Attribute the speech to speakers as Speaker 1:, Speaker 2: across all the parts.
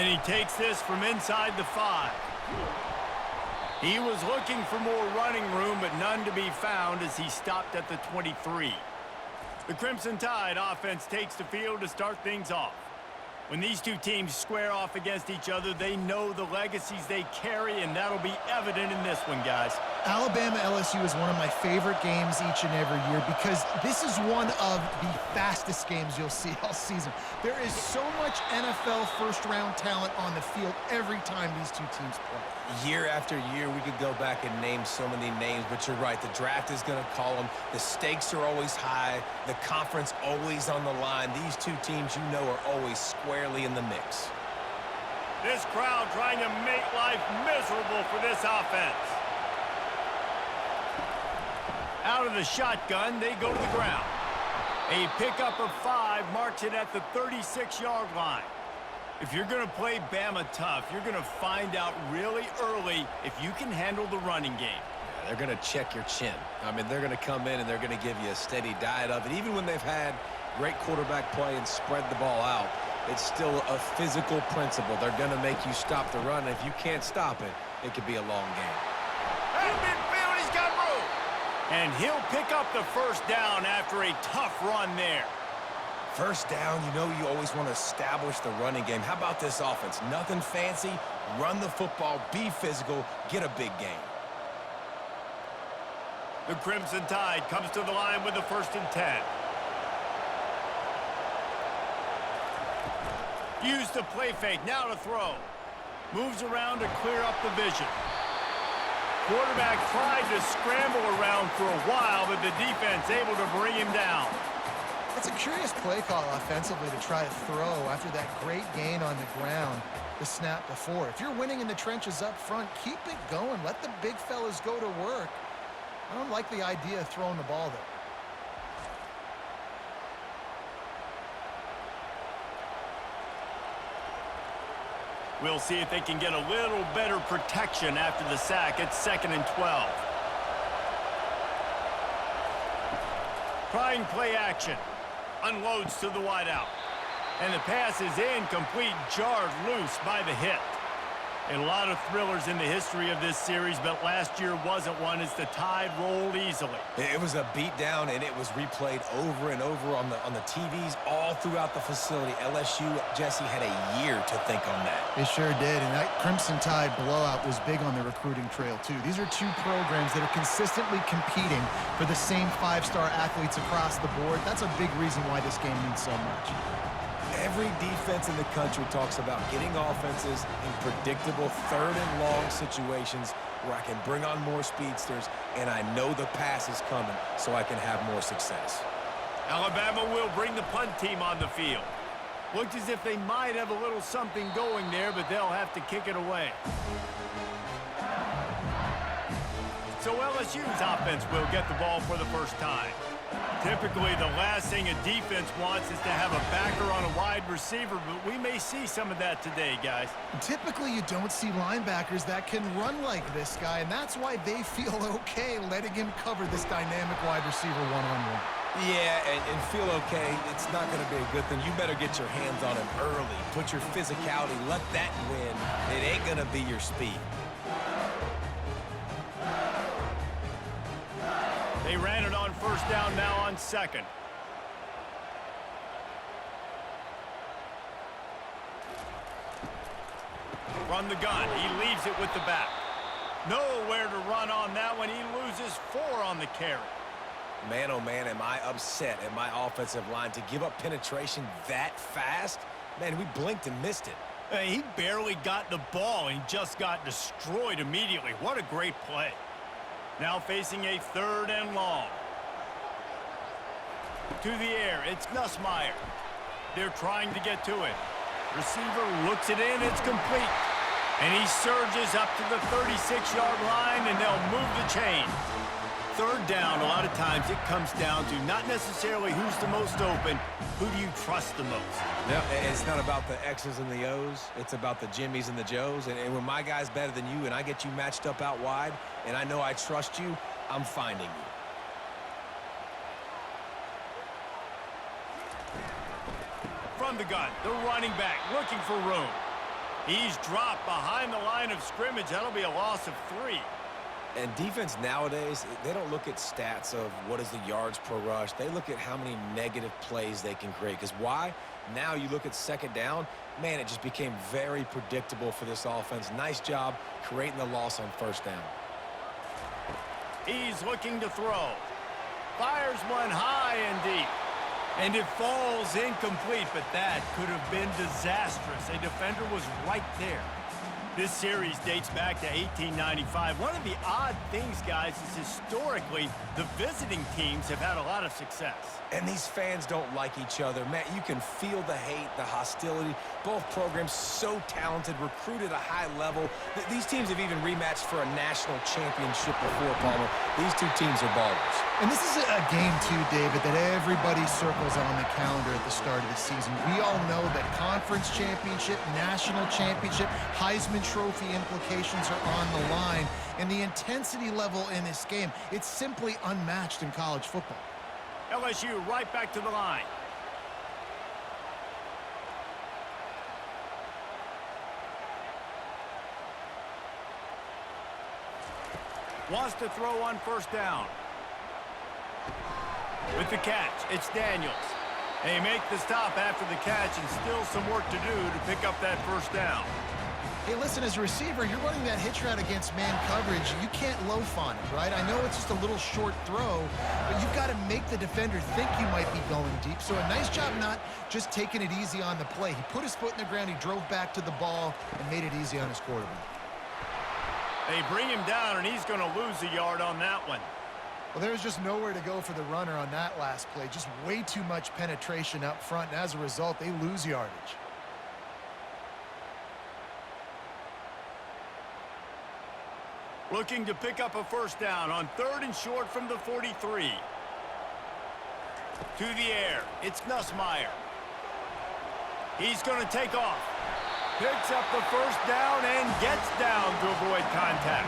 Speaker 1: And he takes this from inside the 5. He was looking for more running room, but none to be found as he stopped at the 23. The Crimson Tide offense takes the field to start things off. When these two teams square off against each other, they know the legacies they carry, and that'll be evident in this one, guys.
Speaker 2: Alabama-LSU is one of my favorite games each and every year because this is one of the fastest games you'll see all season. There is so much NFL first-round talent on the field every time these two teams play.
Speaker 3: Year after year, we could go back and name so many names, but you're right. The draft is going to call them. The stakes are always high. The conference always on the line. These two teams, you know, are always squarely in the mix.
Speaker 1: This crowd trying to make life miserable for this offense. Out of the shotgun, they go to the ground. A pickup of 5 marks it at the 36-yard line. If you're going to play Bama tough, you're going to find out really early if you can handle the running game.
Speaker 3: Yeah, they're going to check your chin. I mean, they're going to come in and they're going to give you a steady diet of it. Even when they've had great quarterback play and spread the ball out, it's still a physical principle. They're going to make you stop the run. And if you can't stop it, it could be a long game.
Speaker 1: In midfield, he's got room. And he'll pick up the first down after a tough run there.
Speaker 3: First down, you know you always want to establish the running game. How about this offense? Nothing fancy. Run the football, be physical, get a big gain.
Speaker 1: The Crimson Tide comes to the line with the 1st and 10. Use the play fake, now to throw. Moves around to clear up the vision. Quarterback tried to scramble around for a while, but the defense able to bring him down.
Speaker 2: It's a curious play call offensively to try to throw after that great gain on the ground the snap before. If you're winning in the trenches up front, keep it going. Let the big fellas go to work. I don't like the idea of throwing the ball there.
Speaker 1: We'll see if they can get a little better protection after the sack. It's 2nd and 12. Trying play action. Unloads to the wideout. And the pass is incomplete, jarred loose by the hit. A lot of thrillers in the history of this series, but last year wasn't one as the Tide rolled easily.
Speaker 3: It was a beatdown, and it was replayed over and over on the TVs all throughout the facility. LSU, Jesse, had a year to think on that.
Speaker 2: They sure did, and that Crimson Tide blowout was big on the recruiting trail, too. These are two programs that are consistently competing for the same 5-star athletes across the board. That's a big reason why this game means so much.
Speaker 3: Every defense in the country talks about getting offenses in predictable 3rd and long situations where I can bring on more speedsters and I know the pass is coming so I can have more success.
Speaker 1: Alabama will bring the punt team on the field. Looks as if they might have a little something going there, but they'll have to kick it away. So LSU's offense will get the ball for the first time. Typically, the last thing a defense wants is to have a backer on a wide receiver, but we may see some of that today, guys.
Speaker 2: Typically, you don't see linebackers that can run like this guy, and that's why they feel okay letting him cover this dynamic wide receiver one-on-one.
Speaker 3: Yeah, and feel okay, it's not going to be a good thing. You better get your hands on him early. Put your physicality, let that win. It ain't going to be your speed.
Speaker 1: They ran it on 1st down, now on 2nd. From the gun, he leaves it with the back. Nowhere to run on that one. He loses 4 on the carry.
Speaker 3: Man, oh man, am I upset at my offensive line to give up penetration that fast? Man, we blinked and missed it.
Speaker 1: He barely got the ball and just got destroyed immediately. What a great play. Now facing a 3rd and long. To the air, it's Nussmeier. They're trying to get to it. Receiver looks it in, it's complete. And he surges up to the 36-yard line, and they'll move the chain. 3rd down, a lot of times it comes down to not necessarily who's the most open, who do you trust the most?
Speaker 3: Yep, it's not about the X's and the O's. It's about the Jimmies and the Joes. And when my guy's better than you and I get you matched up out wide and I know I trust you, I'm finding you.
Speaker 1: From the gun, the running back looking for room. He's dropped behind the line of scrimmage. That'll be a loss of 3.
Speaker 3: And defense nowadays, they don't look at stats of what is the yards per rush. They look at how many negative plays they can create. Because why? Now you look at second down, man, it just became very predictable for this offense. Nice job creating the loss on first down.
Speaker 1: He's looking to throw. Fires one high and deep. And it falls incomplete, but that could have been disastrous. A defender was right there. This series dates back to 1895. One of the odd things, guys, is historically the visiting teams have had a lot of success.
Speaker 3: And these fans don't like each other. Matt, you can feel the hate, the hostility. Both programs so talented, recruited at a high level. These teams have even rematched for a national championship before, Palmer. These two teams are ballers.
Speaker 2: And this is a game, too, David, that everybody circles on the calendar at the start of the season. We all know that conference championship, national championship, Heisman Trophy implications are on the line. And the intensity level in this game, it's simply unmatched in college football.
Speaker 1: LSU right back to the line. Wants to throw on first down. With the catch, it's Daniels. They make the stop after the catch and still some work to do to pick up that first down.
Speaker 2: Hey, listen, as a receiver, you're running that hitch route against man coverage. You can't loaf on it, right? I know it's just a little short throw, but you've got to make the defender think you might be going deep. So a nice job not just taking it easy on the play. He put his foot in the ground, he drove back to the ball, and made it easy on his quarterback.
Speaker 1: They bring him down, and he's going to lose a yard on that one.
Speaker 2: Well, there was just nowhere to go for the runner on that last play. Just way too much penetration up front, and as a result, they lose yardage.
Speaker 1: Looking to pick up a first down on 3rd and short from the 43. To the air, it's Nussmeier. He's going to take off. Picks up the first down and gets down to avoid contact.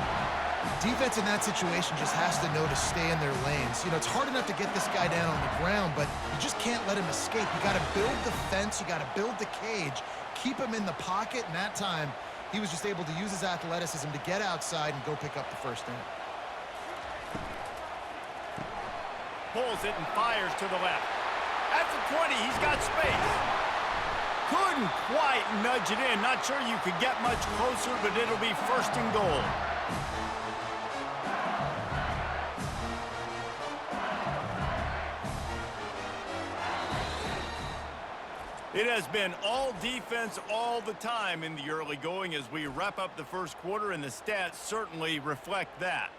Speaker 2: Defense in that situation just has to know to stay in their lanes. You know, it's hard enough to get this guy down on the ground, but you just can't let him escape. You got to build the fence. You got to build the cage. Keep him in the pocket, and that time he was just able to use his athleticism to get outside and go pick up the first down.
Speaker 1: Pulls it and fires to the left. At the 20, he's got space. Couldn't quite nudge it in. Not sure you could get much closer, but it'll be 1st and goal. It has been all defense all the time in the early going as we wrap up the first quarter, and the stats certainly reflect that.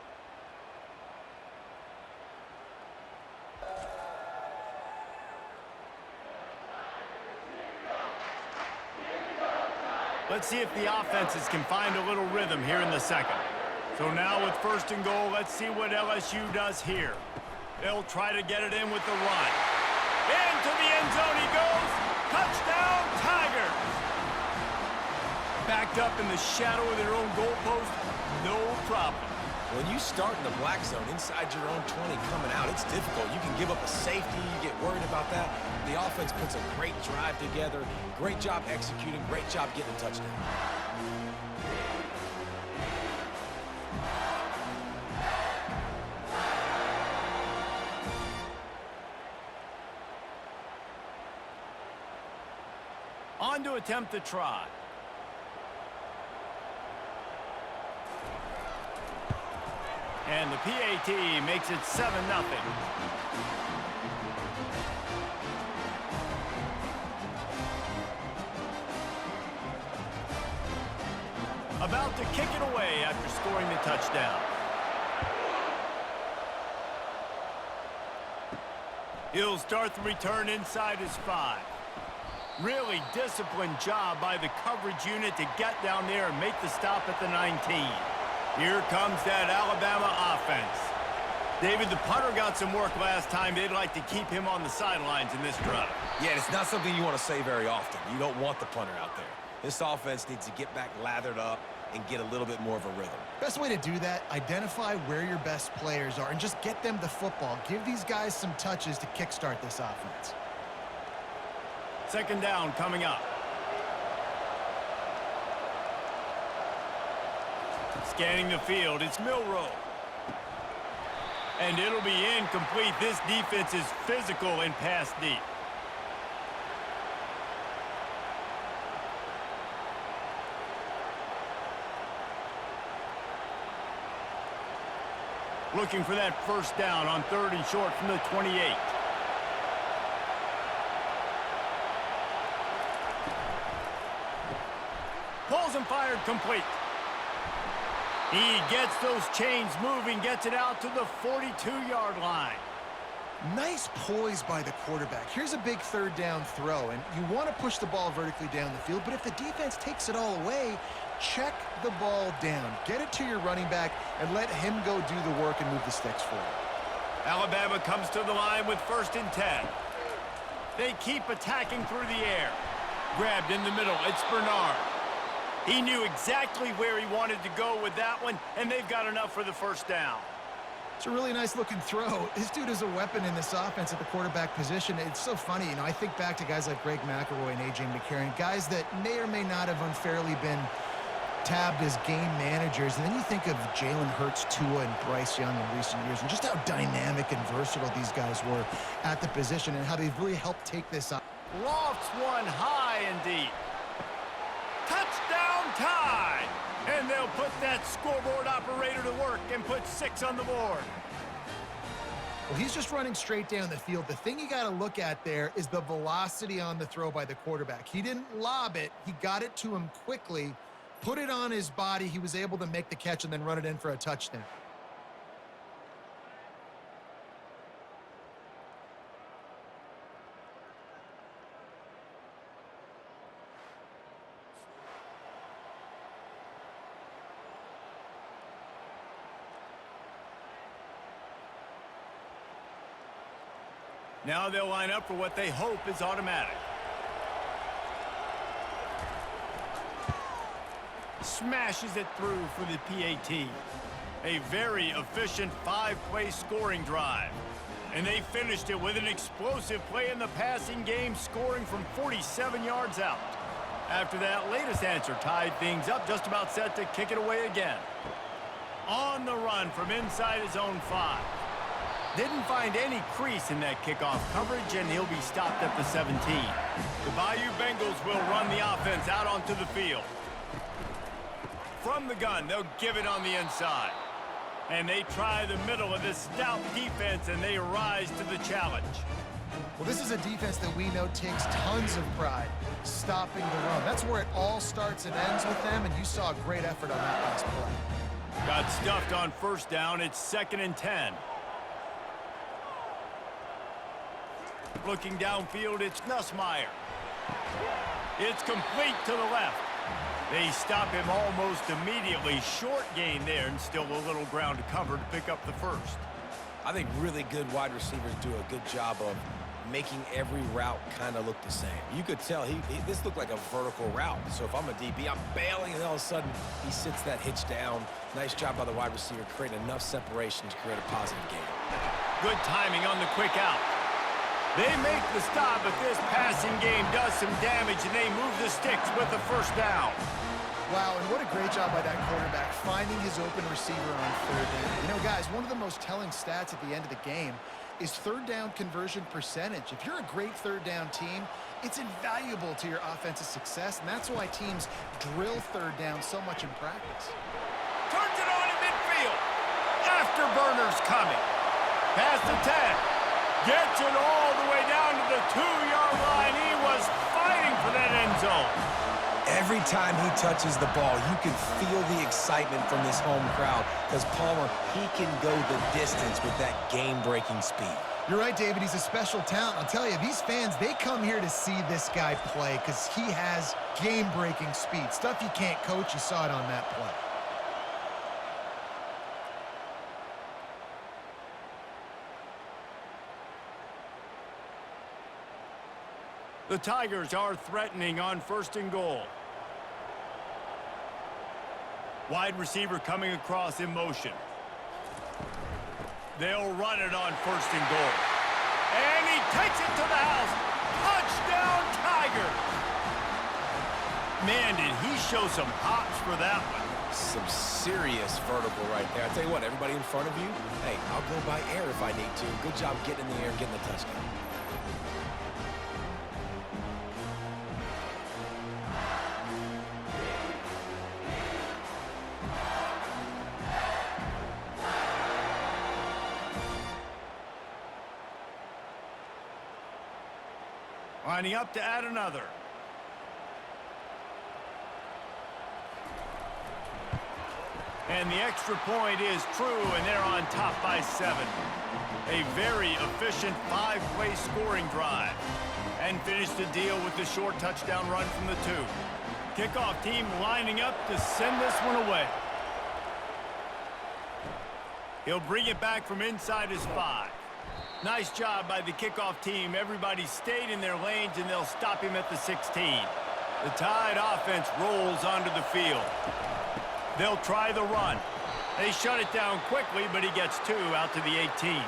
Speaker 1: Let's see if the offenses can find a little rhythm here in the second. So now with 1st and goal, let's see what LSU does here. They'll try to get it in with the run. Into the end zone he goes. Touchdown, Tigers! Backed up in the shadow of their own goalpost, no problem.
Speaker 3: When you start in the black zone inside your own 20 coming out, it's difficult. You can give up a safety. You get worried about that. The offense puts a great drive together. Great job executing. Great job getting a touchdown.
Speaker 1: On to attempt the try. And the PAT makes it 7-0. About to kick it away after scoring the touchdown. He'll start the return inside his 5. Really disciplined job by the coverage unit to get down there and make the stop at the 19. Here comes that Alabama offense. David, the punter got some work last time. They'd like to keep him on the sidelines in this drive.
Speaker 3: Yeah, it's not something you want to say very often. You don't want the punter out there. This offense needs to get back lathered up and get a little bit more of a rhythm.
Speaker 2: Best way to do that, identify where your best players are and just get them the football. Give these guys some touches to kickstart this offense.
Speaker 1: 2nd down coming up. Scanning the field, it's Milrow. And it'll be incomplete. This defense is physical and pass deep. Looking for that first down on 3rd and short from the 28. Pulls and fired complete. He gets those chains moving, gets it out to the 42-yard line.
Speaker 2: Nice poise by the quarterback. Here's a big 3rd down throw, and you want to push the ball vertically down the field, but if the defense takes it all away, check the ball down. Get it to your running back and let him go do the work and move the sticks for you.
Speaker 1: Alabama comes to the line with 1st and 10. They keep attacking through the air. Grabbed in the middle, it's Bernard. He knew exactly where he wanted to go with that one, and they've got enough for the first down.
Speaker 2: It's a really nice-looking throw. This dude is a weapon in this offense at the quarterback position. It's so funny, you know, I think back to guys like Greg McElroy and A.J. McCarron, guys that may or may not have unfairly been tabbed as game managers, and then you think of Jalen Hurts, Tua, and Bryce Young in recent years, and just how dynamic and versatile these guys were at the position and how they've really helped take this up.
Speaker 1: Lofts one high and deep. Touchdown Tide! And they'll put that scoreboard operator to work and put 6 on the board.
Speaker 2: Well, he's just running straight down the field. The thing you got to look at there is the velocity on the throw by the quarterback. He didn't lob it. He got it to him quickly, put it on his body. He was able to make the catch and then run it in for a touchdown.
Speaker 1: Now they'll line up for what they hope is automatic. Smashes it through for the PAT. A very efficient 5-play scoring drive. And they finished it with an explosive play in the passing game, scoring from 47 yards out. After that latest answer tied things up, just about set to kick it away again. On the run from inside his own 5. Didn't find any crease in that kickoff coverage, and he'll be stopped at the 17. The Bayou Bengals will run the offense out onto the field. From the gun, they'll give it on the inside. And they try the middle of this stout defense, and they rise to the challenge.
Speaker 2: Well, this is a defense that we know takes tons of pride stopping the run. That's where it all starts and ends with them, and you saw a great effort on that last play.
Speaker 1: Got stuffed on first down. It's 2nd and 10. Looking downfield, it's Nussmeier. It's complete to the left. They stop him almost immediately. Short gain there, and still a little ground to cover to pick up the first.
Speaker 3: I think really good wide receivers do a good job of making every route kind of look the same. You could tell this looked like a vertical route. So if I'm a DB, I'm bailing, and all of a sudden he sits that hitch down. Nice job by the wide receiver, creating enough separation to create a positive gain.
Speaker 1: Good timing on the quick out. They make the stop, but this passing game does some damage, and they move the sticks with the first down.
Speaker 2: Wow, and what a great job by that quarterback, finding his open receiver on 3rd down. You know, guys, one of the most telling stats at the end of the game is 3rd down conversion percentage. If you're a great 3rd down team, it's invaluable to your offensive success, and that's why teams drill 3rd down so much in practice.
Speaker 1: Turns it on in midfield. Afterburner's coming. Past the 10. Gets it all the way down to the 2-yard line. He was fighting for that end zone.
Speaker 3: Every time he touches the ball, you can feel the excitement from this home crowd because Palmer, he can go the distance with that game-breaking speed.
Speaker 2: You're right, David. He's a special talent. I'll tell you, these fans, they come here to see this guy play because he has game-breaking speed. Stuff you can't coach. You saw it on that play.
Speaker 1: The Tigers are threatening on 1st and goal. Wide receiver coming across in motion. They'll run it on 1st and goal. And he takes it to the house. Touchdown, Tigers! Man, did he show some hops for that one.
Speaker 3: Some serious vertical right there. I tell you what, everybody in front of you, hey, I'll go by air if I need to. Good job getting in the air and getting the touchdown.
Speaker 1: Lining up to add another. And the extra point is true, and they're on top by 7. A very efficient 5-play scoring drive. And finish the deal with the short touchdown run from the 2. Kickoff team lining up to send this one away. He'll bring it back from inside his 5. Nice job by the kickoff team. Everybody stayed in their lanes, and they'll stop him at the 16. The Tide offense rolls onto the field. They'll try the run. They shut it down quickly, but he gets 2 out to the 18.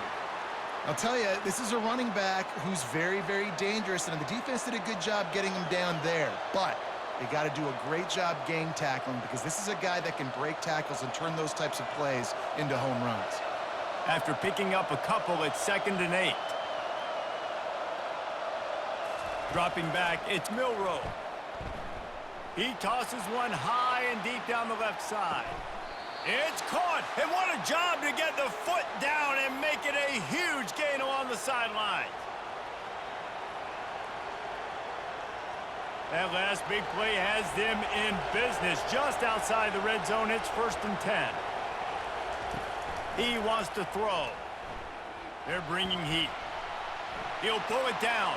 Speaker 2: I'll tell you, this is a running back who's very, very dangerous, and the defense did a good job getting him down there. But they got to do a great job game tackling, because this is a guy that can break tackles and turn those types of plays into home runs.
Speaker 1: After picking up a couple, it's 2nd and 8. Dropping back, it's Milroe. He tosses one high and deep down the left side. It's caught, and what a job to get the foot down and make it a huge gain along the sideline. That last big play has them in business just outside the red zone. It's 1st and 10. He wants to throw. They're bringing heat. He'll pull it down.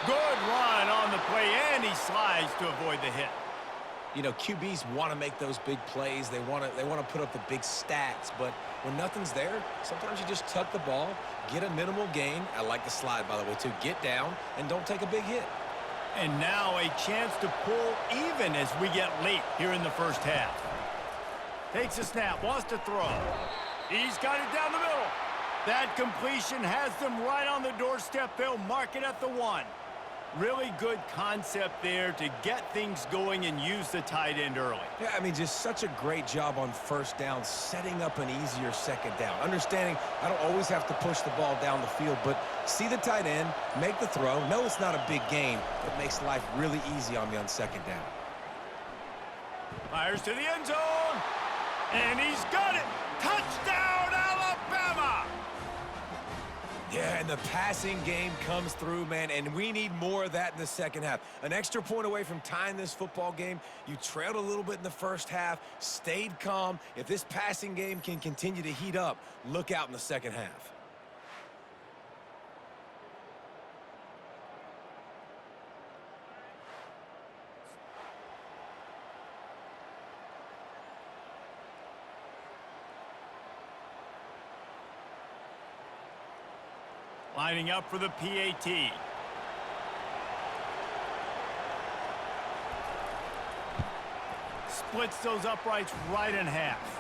Speaker 1: Good run on the play, and he slides to avoid the hit.
Speaker 3: You know, QBs want to make those big plays. They want to put up the big stats, but when nothing's there, sometimes you just tuck the ball, get a minimal gain. I like the slide, by the way, too. Get down and don't take a big hit.
Speaker 1: And now a chance to pull even as we get late here in the first half. Takes a snap, wants to throw. He's got it down the middle. That completion has them right on the doorstep. They'll mark it at the 1. Really good concept there to get things going and use the tight end early.
Speaker 3: Yeah, I mean, just such a great job on first down, setting up an easier second down. Understanding I don't always have to push the ball down the field, but see the tight end, make the throw. No, it's not a big gain, but makes life really easy on me on second down.
Speaker 1: Fires to the end zone, and he's got it. Touchdown, Alabama!
Speaker 3: Yeah, and the passing game comes through, man, and we need more of that in the second half. An extra point away from tying this football game. You trailed a little bit in the first half, stayed calm. If this passing game can continue to heat up, look out in the second half.
Speaker 1: Lining up for the PAT. Splits those uprights right in half.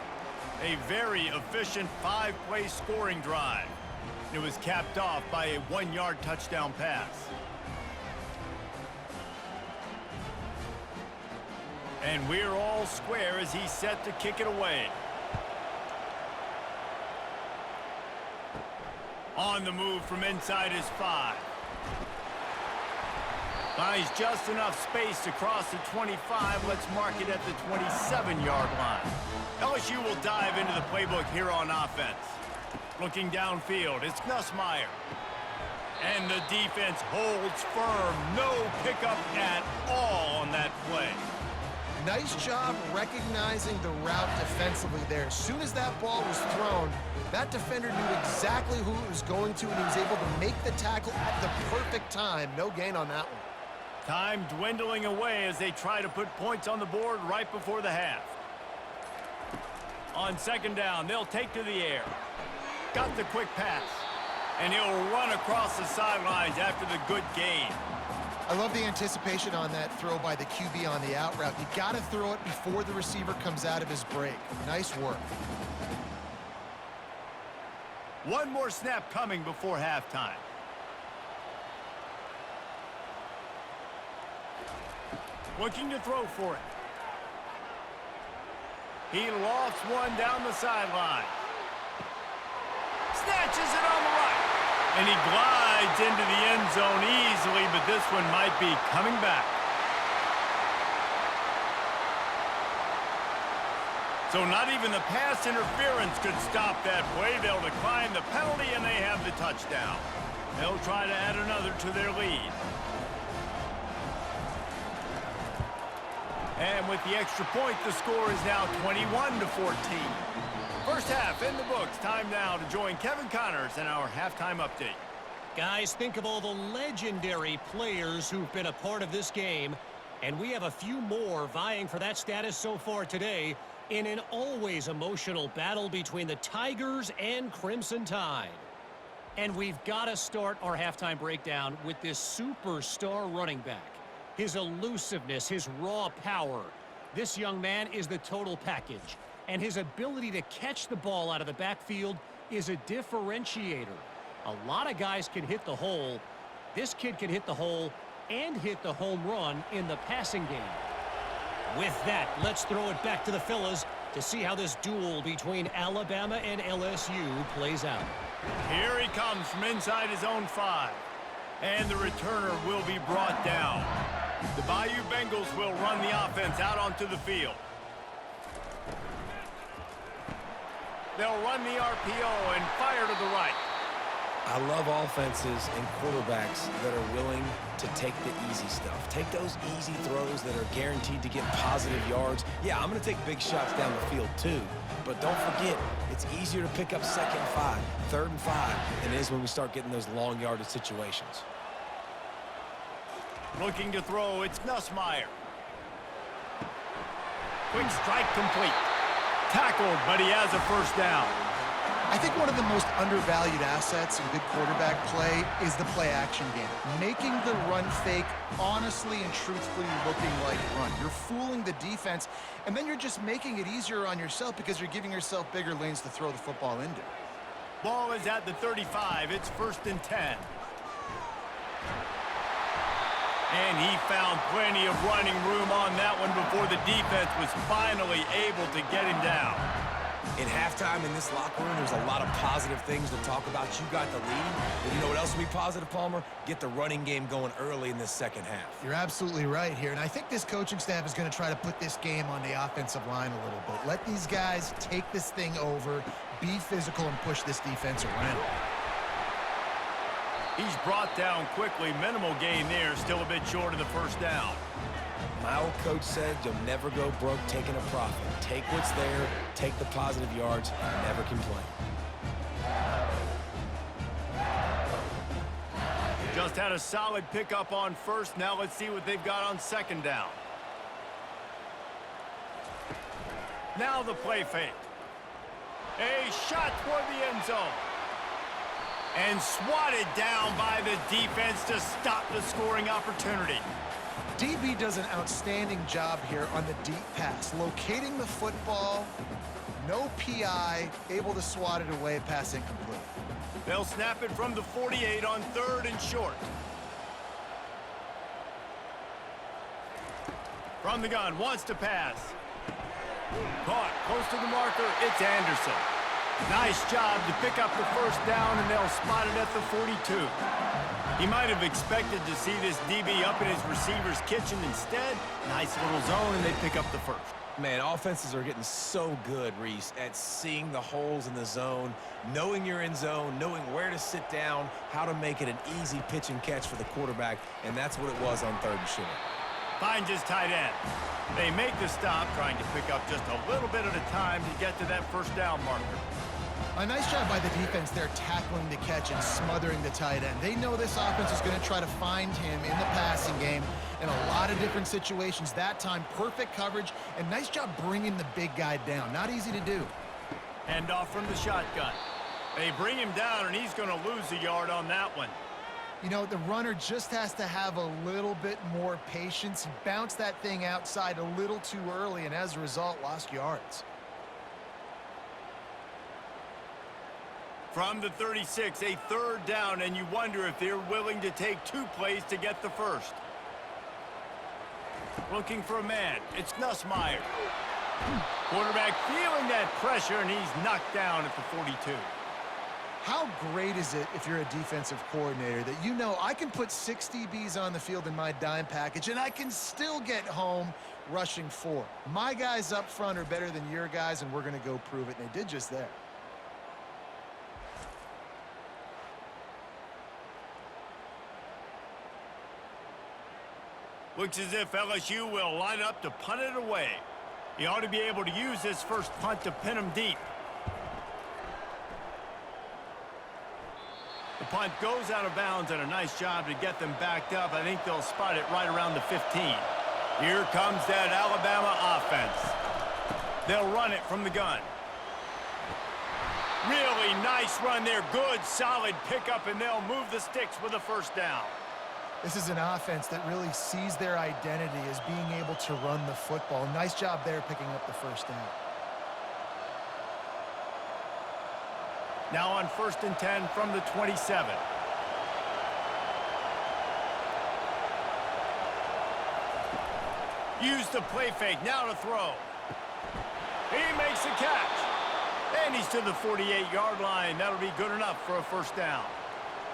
Speaker 1: A very efficient 5-play scoring drive. It was capped off by a 1-yard touchdown pass. And we're all square as he's set to kick it away. On the move from inside his 5. Finds just enough space to cross the 25. Let's mark it at the 27-yard line. LSU will dive into the playbook here on offense. Looking downfield, it's Nussmeier. And the defense holds firm. No pickup at all on that play.
Speaker 2: Nice job recognizing the route defensively there. As soon as that ball was thrown, that defender knew exactly who it was going to, and he was able to make the tackle at the perfect time. No gain on that one.
Speaker 1: Time dwindling away as they try to put points on the board right before the half. On second down, they'll take to the air. Got the quick pass. And he'll run across the sidelines after the good gain.
Speaker 2: I love the anticipation on that throw by the QB on the out route. You got to throw it before the receiver comes out of his break. Nice work.
Speaker 1: One more snap coming before halftime. Looking to throw for it. He lofts one down the sideline. Snatches it on the right. And he glides into the end zone easily, but this one might be coming back. So not even the pass interference could stop that play. They'll decline the penalty, and they have the touchdown. They'll try to add another to their lead. And with the extra point, the score is now 21-14. First half in the books. Time now to join Kevin Connors in our halftime update.
Speaker 4: Guys, think of all the legendary players who've been a part of this game. And we have a few more vying for that status so far today in an always emotional battle between the Tigers and Crimson Tide. And we've got to start our halftime breakdown with this superstar running back. His elusiveness, his raw power. This young man is the total package. And his ability to catch the ball out of the backfield is a differentiator. A lot of guys can hit the hole. This kid can hit the hole and hit the home run in the passing game. With that, let's throw it back to the fellas to see how this duel between Alabama and LSU plays out.
Speaker 1: Here he comes from inside his own 5. And the returner will be brought down. The Bayou Bengals will run the offense out onto the field. They'll run the RPO and fire to the right.
Speaker 3: I love offenses and quarterbacks that are willing to take the easy stuff. Take those easy throws that are guaranteed to get positive yards. Yeah, I'm going to take big shots down the field too. But don't forget, it's easier to pick up 2nd and 5, 3rd and 5 than it is when we start getting those long yardage situations.
Speaker 1: Looking to throw, it's Nussmeier. Quick strike complete. Tackled, but he has a first down.
Speaker 2: I think one of the most undervalued assets in good quarterback play is the play-action game. Making the run fake honestly and truthfully looking like run. You're fooling the defense, and then you're just making it easier on yourself because you're giving yourself bigger lanes to throw the football into.
Speaker 1: Ball is at the 35. It's 1st and 10. And he found plenty of running room on that one before the defense was finally able to get him down.
Speaker 3: In halftime in this locker room, there's a lot of positive things to talk about. You got the lead, but you know what else will be positive, Palmer? Get the running game going early in this second half.
Speaker 2: You're absolutely right here, and I think this coaching staff is going to try to put this game on the offensive line a little bit. Let these guys take this thing over, be physical, and push this defense around.
Speaker 1: He's brought down quickly. Minimal gain there. Still a bit short of the first down.
Speaker 3: My old coach said you'll never go broke taking a profit. Take what's there, take the positive yards, and never complain.
Speaker 1: Just had a solid pickup on first. Now let's see what they've got on 2nd down. Now the play fake. A shot toward the end zone. And swatted down by the defense to stop the scoring opportunity.
Speaker 2: DB does an outstanding job here on the deep pass. Locating the football, no PI, able to swat it away, pass incomplete.
Speaker 1: They'll snap it from the 48 on 3rd and short. From the gun, wants to pass. Caught, close to the marker, it's Anderson. Nice job to pick up the first down, and they'll spot it at the 42. He might have expected to see this DB up in his receiver's kitchen. Instead, nice little zone, and they pick up the first.
Speaker 3: Man, offenses are getting so good, Reese, at seeing the holes in the zone, knowing you're in zone, knowing where to sit down, how to make it an easy pitch and catch for the quarterback, and that's what it was on 3rd and short.
Speaker 1: Finds his tight end. They make the stop, trying to pick up just a little bit at a time to get to that first down marker.
Speaker 2: A nice job by the defense there tackling the catch and smothering the tight end. They know this offense is going to try to find him in the passing game in a lot of different situations. That time, perfect coverage, and nice job bringing the big guy down. Not easy to do.
Speaker 1: Hand off from the shotgun. They bring him down, and he's going to lose a yard on that one.
Speaker 2: You know, the runner just has to have a little bit more patience. He bounced that thing outside a little too early, and as a result, lost yards.
Speaker 1: From the 36, a 3rd down, and you wonder if they're willing to take 2 plays to get the first. Looking for a man. It's Nussmeier. Quarterback feeling that pressure, and he's knocked down at the 42.
Speaker 2: How great is it if you're a defensive coordinator that you know I can put 6 DBs on the field in my dime package and I can still get home rushing 4. My guys up front are better than your guys, and we're going to go prove it, and they did just that.
Speaker 1: Looks as if LSU will line up to punt it away. He ought to be able to use this first punt to pin him deep. The punt goes out of bounds, and a nice job to get them backed up. I think they'll spot it right around the 15. Here comes that Alabama offense. They'll run it from the gun. Really nice run there. Good, solid pickup, and they'll move the sticks with a first down.
Speaker 2: This is an offense that really sees their identity as being able to run the football. Nice job there picking up the first down.
Speaker 1: Now on 1st and 10 from the 27. Use the play fake, now to throw. He makes the catch. And he's to the 48-yard line. That'll be good enough for a first down.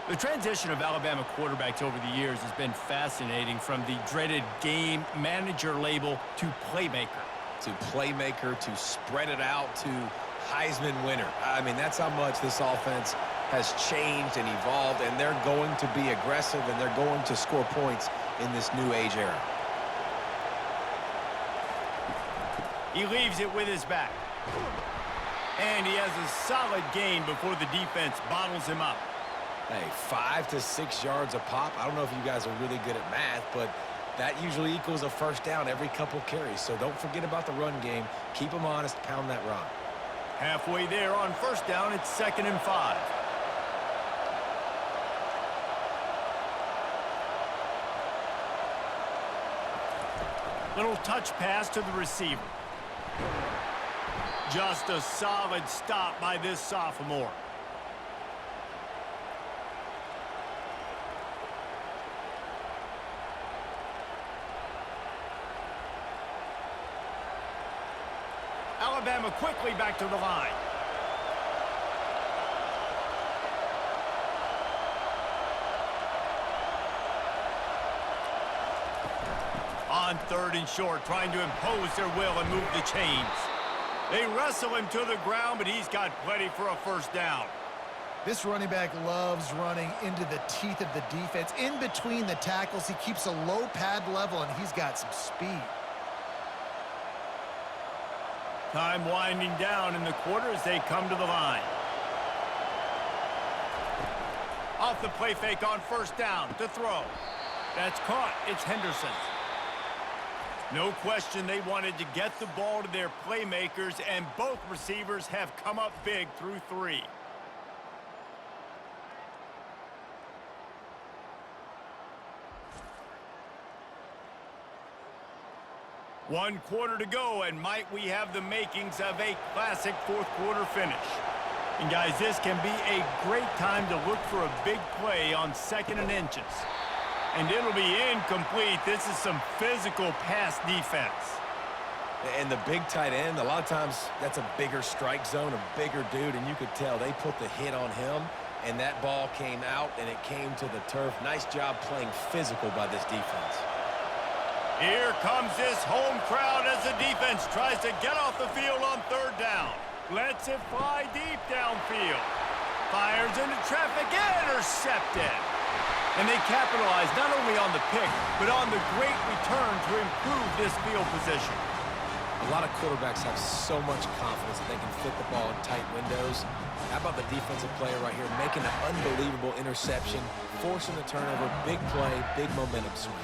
Speaker 1: The transition of Alabama quarterbacks over the years has been fascinating, from the dreaded game manager label to playmaker.
Speaker 3: To playmaker, to spread it out, to Heisman winner. I mean, that's how much this offense has changed and evolved, and they're going to be aggressive, and they're going to score points in this new age era.
Speaker 1: He leaves it with his back. And he has a solid gain before the defense bottles him up.
Speaker 3: Hey, 5 to 6 yards a pop. I don't know if you guys are really good at math, but that usually equals a first down every couple carries. So don't forget about the run game. Keep them honest. Pound that rock.
Speaker 1: Halfway there on first down, it's 2nd and 5. Little touch pass to the receiver. Just a solid stop by this sophomore. Alabama quickly back to the line. On 3rd and short, trying to impose their will and move the chains. They wrestle him to the ground, but he's got plenty for a first down.
Speaker 2: This running back loves running into the teeth of the defense. In between the tackles, he keeps a low pad level, and he's got some speed.
Speaker 1: Time winding down in the quarter as they come to the line. Off the play fake on first down to throw. That's caught. It's Henderson. No question they wanted to get the ball to their playmakers, and both receivers have come up big through 3. One quarter to go, and might we have the makings of a classic fourth quarter finish. And guys, this can be a great time to look for a big play on 2nd and inches. And it'll be incomplete. This is some physical pass defense.
Speaker 3: And the big tight end, a lot of times that's a bigger strike zone, a bigger dude, and you could tell they put the hit on him, and that ball came out, and it came to the turf. Nice job playing physical by this defense.
Speaker 1: Here comes this home crowd as the defense tries to get off the field on 3rd down. Lets it fly deep downfield. Fires into traffic, intercepted. And they capitalize not only on the pick, but on the great return to improve this field position.
Speaker 3: A lot of quarterbacks have so much confidence that they can fit the ball in tight windows. How about the defensive player right here making an unbelievable interception, forcing the turnover, big play, big momentum swing.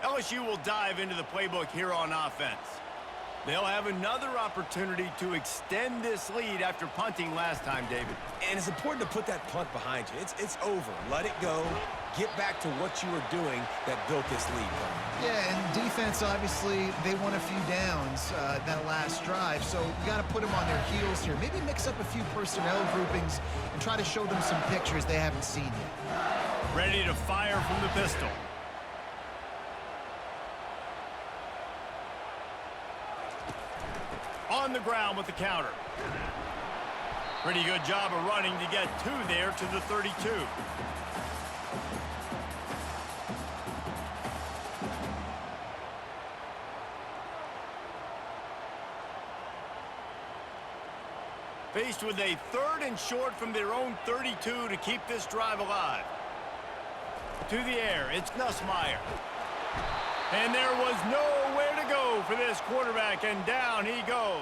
Speaker 1: LSU will dive into the playbook here on offense. They'll have another opportunity to extend this lead after punting last time, David.
Speaker 3: And it's important to put that punt behind you. It's over. Let it go. Get back to what you were doing that built this lead.
Speaker 2: Yeah, and defense, obviously, they won a few downs that last drive, so you got to put them on their heels here. Maybe mix up a few personnel groupings and try to show them some pictures they haven't seen yet.
Speaker 1: Ready to fire from the pistol. On the ground with the counter. Pretty good job of running to get two there to the 32. Faced with a 3rd and short from their own 32 to keep this drive alive. To the air, it's Nussmeier. And there was nowhere to go for this quarterback, and down he goes.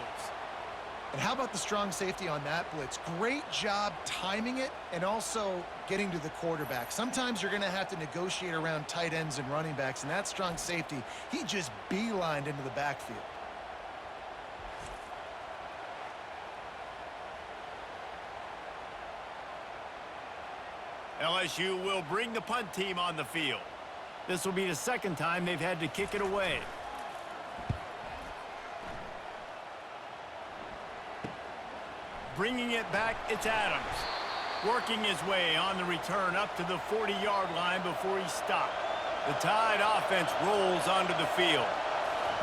Speaker 2: And how about the strong safety on that blitz? Great job timing it and also getting to the quarterback. Sometimes you're going to have to negotiate around tight ends and running backs, and that strong safety, he just beelined into the backfield.
Speaker 1: LSU will bring the punt team on the field. This will be the 2nd time they've had to kick it away. Bringing it back, it's Adams. Working his way on the return up to the 40-yard line before he stopped. The Tide offense rolls onto the field.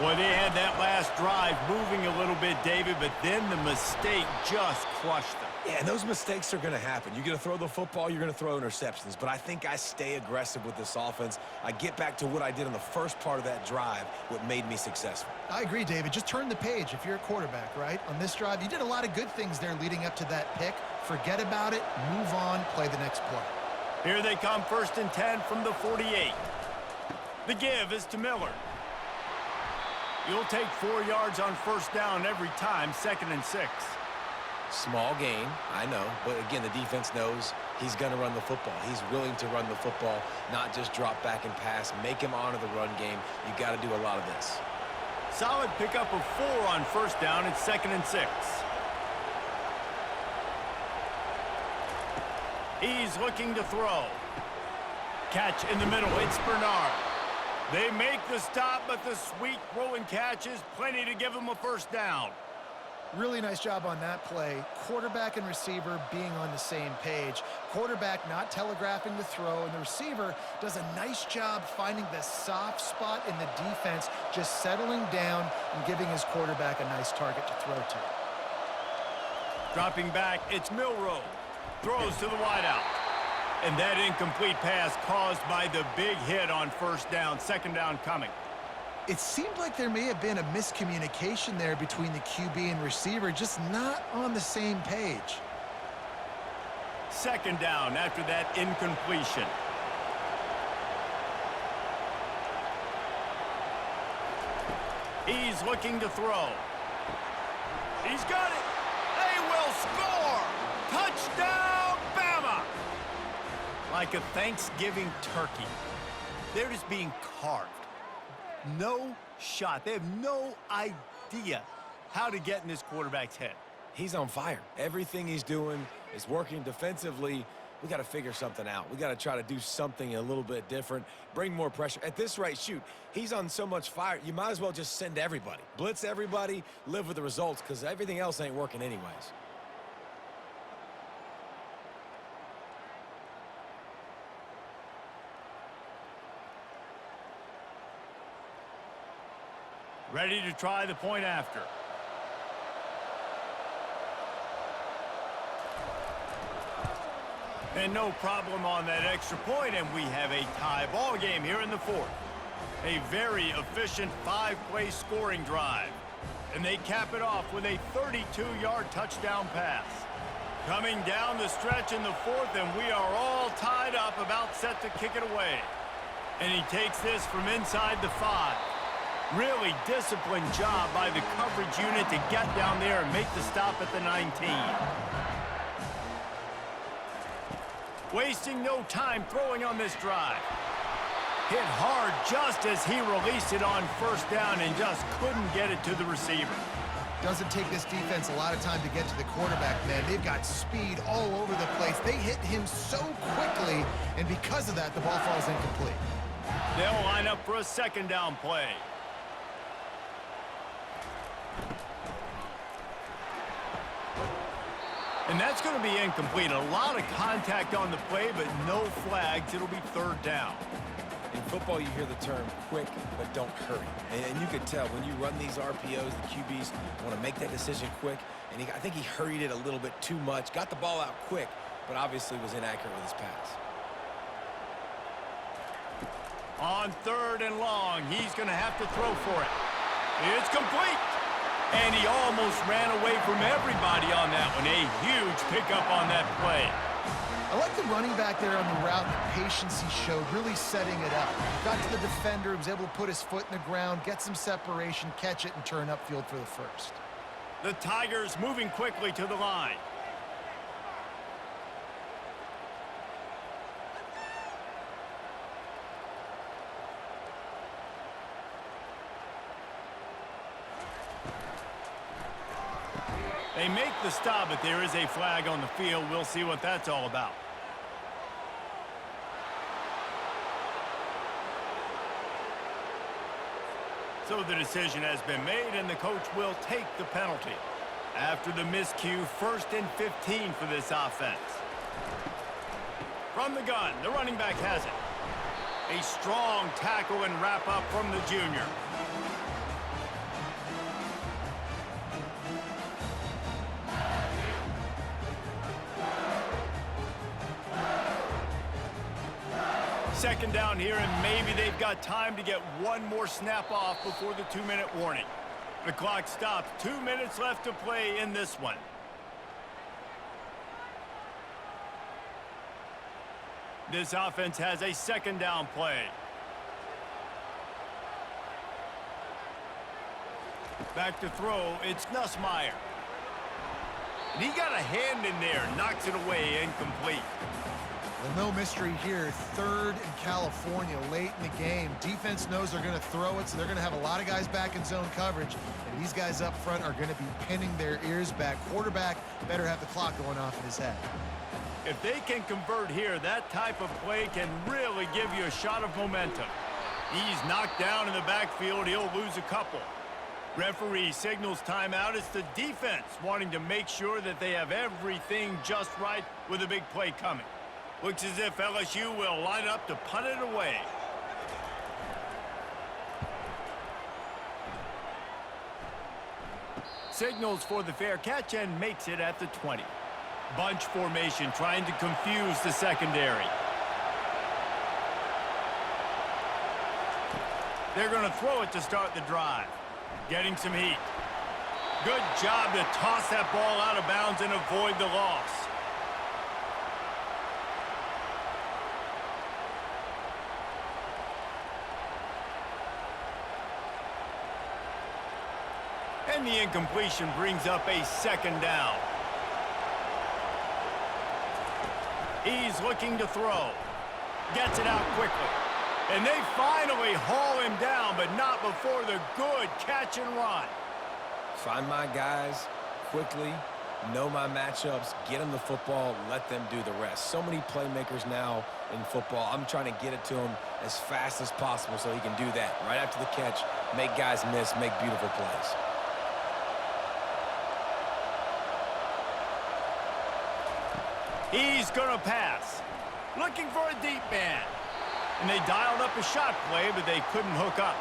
Speaker 1: Boy, they had that last drive moving a little bit, David, but then the mistake just crushed them.
Speaker 3: Yeah, and those mistakes are going to happen. You're going to throw the football, you're going to throw interceptions. But I think I stay aggressive with this offense. I get back to what I did in the first part of that drive, what made me successful.
Speaker 2: I agree, David. Just turn the page if you're a quarterback, right? On this drive, you did a lot of good things there leading up to that pick. Forget about it, move on, play the next play.
Speaker 1: Here they come, 1st and 10 from the 48. The give is to Miller. You'll take 4 yards on 1st down every time, 2nd and 6.
Speaker 3: Small gain, I know, but again, the defense knows he's going to run the football. He's willing to run the football, not just drop back and pass, make him honor the run game. You got to do a lot of this.
Speaker 1: Solid pickup of 4 on 1st down. It's 2nd and 6. He's looking to throw. Catch in the middle. It's Bernard. They make the stop, but the sweet throw and catch is plenty to give him a 1st down.
Speaker 2: Really nice job on that play. Quarterback and receiver being on the same page. Quarterback not telegraphing the throw, and the receiver does a nice job finding the soft spot in the defense, just settling down and giving his quarterback a nice target to throw to.
Speaker 1: Dropping back, it's Milroe. Throws to the wideout. And that incomplete pass caused by the big hit on 1st down. 2nd down coming.
Speaker 2: It seemed like there may have been a miscommunication there between the QB and receiver, just not on the same page.
Speaker 1: 2nd down after that incompletion. He's looking to throw. He's got it. They will score. Touchdown, Bama. Like a Thanksgiving turkey. They're just being carved. No shot. They have no idea how to get in this quarterback's head.
Speaker 3: He's on fire. Everything he's doing is working defensively. We got to figure something out. We got to try to do something a little bit different, bring more pressure. At this rate, shoot, he's on so much fire, you might as well just send everybody. Blitz everybody, live with the results, because everything else ain't working anyways.
Speaker 1: Ready to try the point after. And no problem on that extra point, and we have a tie ball game here in the 4th. A very efficient 5-play scoring drive. And they cap it off with a 32-yard touchdown pass. Coming down the stretch in the 4th, and we are all tied up, about set to kick it away. And he takes this from inside the 5. Really disciplined job by the coverage unit to get down there and make the stop at the 19. Wasting no time throwing on this drive. Hit hard just as he released it on first down and just couldn't get it to the receiver.
Speaker 2: Doesn't take this defense a lot of time to get to the quarterback, man. They've got speed all over the place. They hit him so quickly, and because of that, the ball falls incomplete.
Speaker 1: They'll line up for a second down play. And that's going to be incomplete. A lot of contact on the play, but no flags. It'll be third down.
Speaker 3: In football, you hear the term quick, but don't hurry. And you can tell when you run these RPOs, the QBs want to make that decision quick. And I think he hurried it a little bit too much. Got the ball out quick, but obviously was inaccurate with his pass.
Speaker 1: On third and long, he's going to have to throw for it. It's complete. And he almost ran away from everybody on that one. A huge pickup on that play.
Speaker 2: I like the running back there on the route, the patience he showed, really setting it up. Got to the defender, was able to put his foot in the ground, get some separation, catch it, and turn upfield for the first.
Speaker 1: The Tigers moving quickly to the line. They make the stop, but there is a flag on the field. We'll see what that's all about. So the decision has been made, and the coach will take the penalty. After the miscue, 1st and 15 for this offense. From the gun, the running back has it. A strong tackle and wrap up from the junior. Second down here, and maybe they've got time to get one more snap off before the 2-minute warning. The clock stops. 2 minutes left to play in this one. This offense has a second down play. Back to throw, it's Nussmeier. And he got a hand in there, knocks it away, incomplete.
Speaker 2: Well, no mystery here. 3rd in California late in the game. Defense knows they're going to throw it, so they're going to have a lot of guys back in zone coverage. And these guys up front are going to be pinning their ears back. Quarterback better have the clock going off in his head.
Speaker 1: If they can convert here, that type of play can really give you a shot of momentum. He's knocked down in the backfield. He'll lose a couple. Referee signals timeout. It's the defense wanting to make sure that they have everything just right with a big play coming. Looks as if LSU will line up to punt it away. Signals for the fair catch and makes it at the 20. Bunch formation trying to confuse the secondary. They're going to throw it to start the drive. Getting some heat. Good job to toss that ball out of bounds and avoid the loss. And the incompletion brings up a second down. He's looking to throw. Gets it out quickly. And they finally haul him down, but not before the good catch and run.
Speaker 3: Find my guys quickly, know my matchups, get them the football, let them do the rest. So many playmakers now in football. I'm trying to get it to him as fast as possible so he can do that. Right after the catch, make guys miss, make beautiful plays.
Speaker 1: He's going to pass. Looking for a deep man. And they dialed up a shot play, but they couldn't hook up.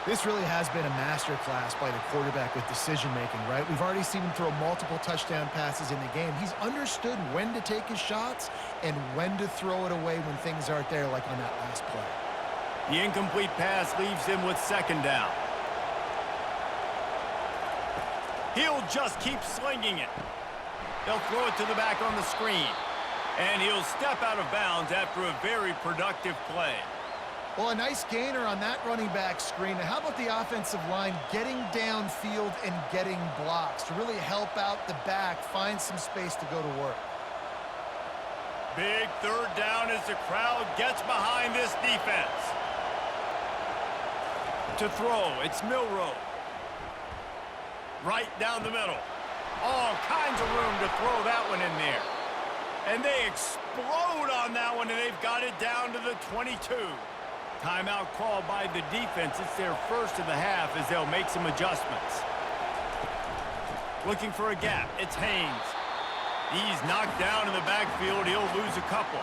Speaker 2: This really has been a masterclass by the quarterback with decision-making, right? We've already seen him throw multiple touchdown passes in the game. He's understood when to take his shots and when to throw it away when things aren't there, like on that last play.
Speaker 1: The incomplete pass leaves him with second down. He'll just keep slinging it. They'll throw it to the back on the screen. And he'll step out of bounds after a very productive play.
Speaker 2: Well, a nice gainer on that running back screen. Now, how about the offensive line getting downfield and getting blocks to really help out the back, find some space to go to work?
Speaker 1: Big third down as the crowd gets behind this defense. To throw, it's Milrow. Right down the middle. All kinds of room to throw that one in there. And they explode on that one, and they've got it down to the 22. Timeout called by the defense. It's their first of the half as they'll make some adjustments. Looking for a gap. It's Haynes. He's knocked down in the backfield. He'll lose a couple.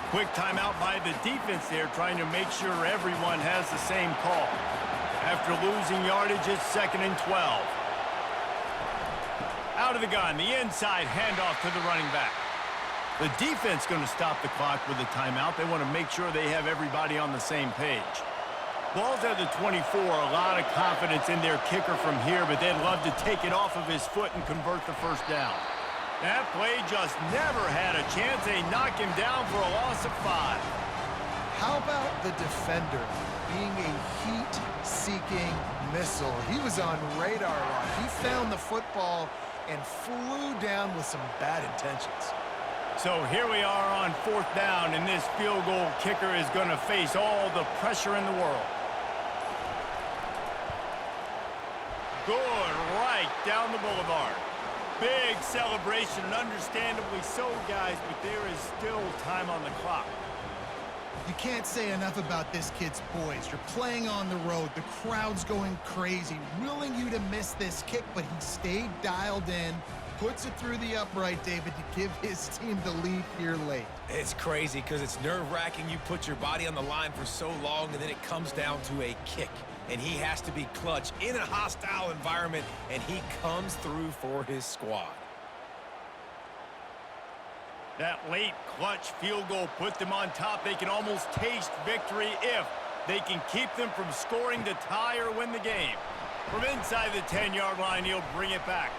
Speaker 1: Quick timeout by the defense there, trying to make sure everyone has the same call. After losing yardage, it's 2nd and 12. Out of the gun, the inside handoff to the running back. The defense going to stop the clock with a timeout. They want to make sure they have everybody on the same page. Ball's at the 24. A lot of confidence in their kicker from here, but they'd love to take it off of his foot and convert the first down. That play just never had a chance. They knock him down for a loss of 5.
Speaker 2: How about the defender being a heat-seeking missile? He was on radar lock. He found the football and flew down with some bad intentions.
Speaker 1: So here we are on 4th down, and this field goal kicker is going to face all the pressure in the world. Good right down the boulevard. Big celebration, and understandably so, guys, but there is still time on the clock.
Speaker 2: You can't say enough about this kid's poise. You're playing on the road. The crowd's going crazy, willing you to miss this kick, but he stayed dialed in, puts it through the upright, David, to give his team the lead here late.
Speaker 3: It's crazy because it's nerve-wracking. You put your body on the line for so long, and then it comes down to a kick. And he has to be clutch in a hostile environment, and he comes through for his squad.
Speaker 1: That late clutch field goal put them on top. They can almost taste victory if they can keep them from scoring to tie or win the game. From inside the 10-yard line, he'll bring it back.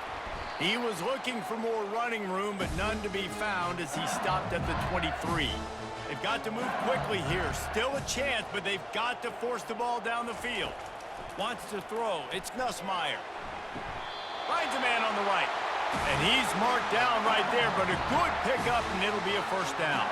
Speaker 1: He was looking for more running room, but none to be found as he stopped at the 23. They've got to move quickly here. Still a chance, but they've got to force the ball down the field. Wants to throw. It's Nussmeier. Finds a man on the right. And he's marked down right there, but a good pickup, and it'll be a first down.